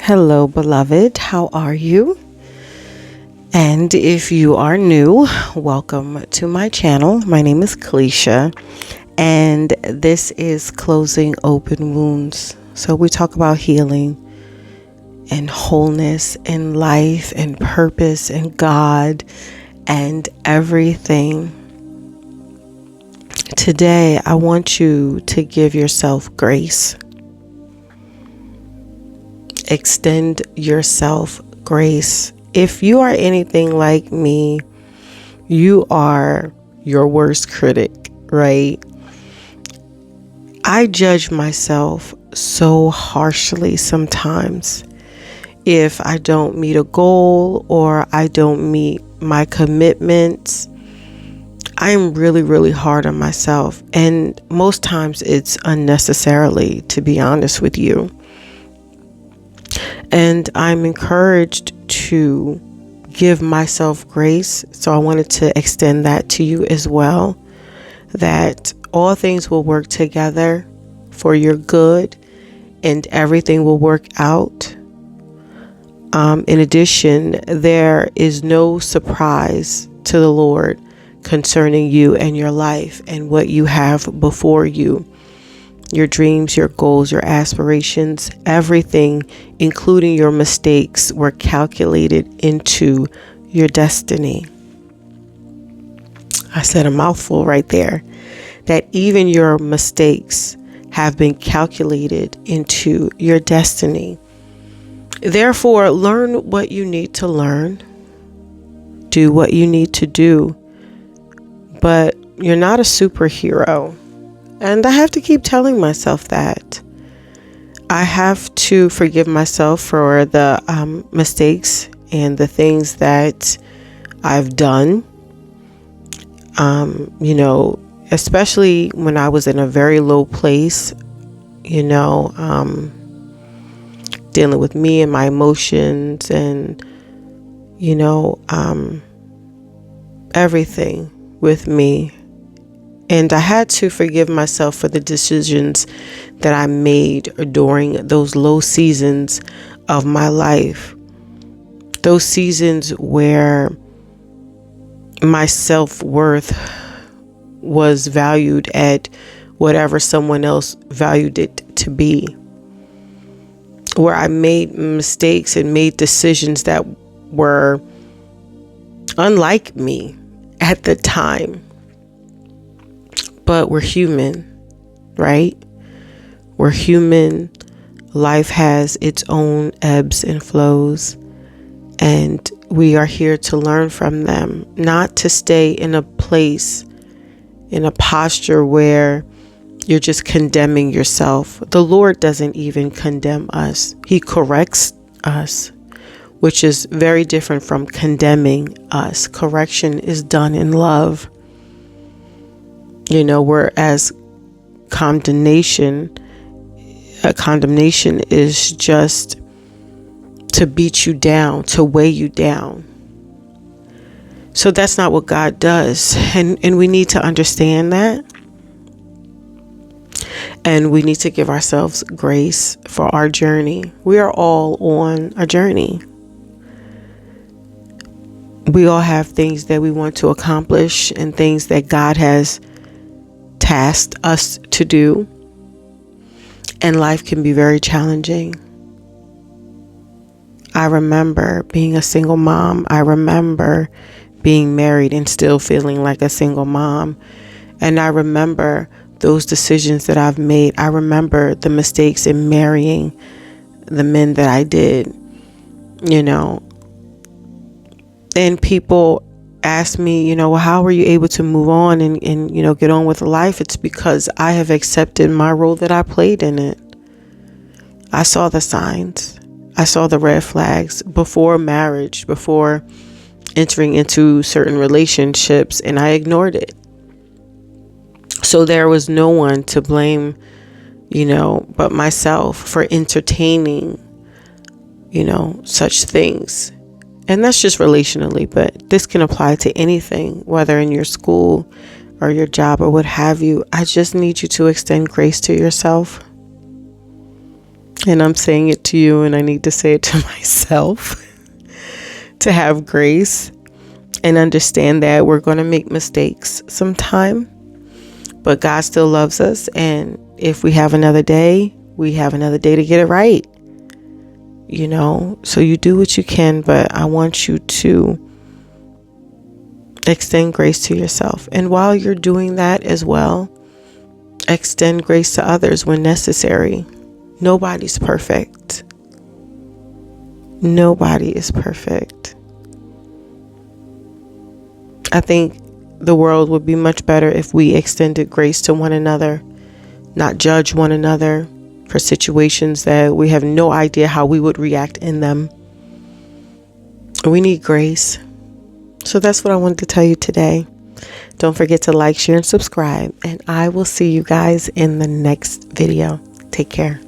Hello, beloved. How are you? And if you are new, welcome to my channel. My name is Kalisha, and this is Closing Open Wounds. So we talk about healing and wholeness and life and purpose and God and everything. Today, I want you to give yourself grace. Extend yourself grace. If you are anything like me, you are your worst critic, right? I judge myself so harshly sometimes. If I don't meet a goal or I don't meet my commitments, I am really, really hard on myself. And most times it's unnecessarily, to be honest with you. And I'm encouraged to give myself grace. So I wanted to extend that to you as well, that all things will work together for your good and everything will work out. In addition, there is no surprise to the Lord concerning you and your life and what you have before you. Your dreams, your goals, your aspirations, everything, including your mistakes, were calculated into your destiny. I said a mouthful right there. That even your mistakes have been calculated into your destiny. Therefore, learn what you need to learn. Do what you need to do. But you're not a superhero. And I have to keep telling myself that. I have to forgive myself for the mistakes and the things that I've done. Especially when I was in a very low place, dealing with me and my emotions and, everything with me. And I had to forgive myself for the decisions that I made during those low seasons of my life. Those seasons where my self-worth was valued at whatever someone else valued it to be. Where I made mistakes and made decisions that were unlike me at the time. But we're human, right? We're human. Life has its own ebbs and flows. And we are here to learn from them, not to stay in a place, in a posture where you're just condemning yourself. The Lord doesn't even condemn us. He corrects us, which is very different from condemning us. Correction is done in love. Whereas condemnation is just to beat you down, to weigh you down. So that's not what God does. And we need to understand that. And we need to give ourselves grace for our journey. We are all on a journey. We all have things that we want to accomplish and things that God has tasked us to do, and life can be very challenging. I remember being a single mom. I remember being married and still feeling like a single mom. And I remember those decisions that I've made. I remember the mistakes in marrying the men that I did, and people ask me, well, how were you able to move on and get on with life? It's because I have accepted my role that I played in it. I saw the signs. I saw the red flags before marriage, before entering into certain relationships, and I ignored it. So there was no one to blame, but myself for entertaining, such things. And that's just relationally, but this can apply to anything, whether in your school or your job or what have you. I just need you to extend grace to yourself. And I'm saying it to you, and I need to say it to myself to have grace and understand that we're going to make mistakes sometime, but God still loves us. And if we have another day, we have another day to get it right. So you do what you can, but I want you to extend grace to yourself. And while you're doing that as well, extend grace to others when necessary. Nobody's perfect. Nobody is perfect. I think the world would be much better if we extended grace to one another, not judge one another for situations that we have no idea how we would react in them. We need grace. So that's what I wanted to tell you today. Don't forget to like, share, and subscribe. And I will see you guys in the next video. Take care.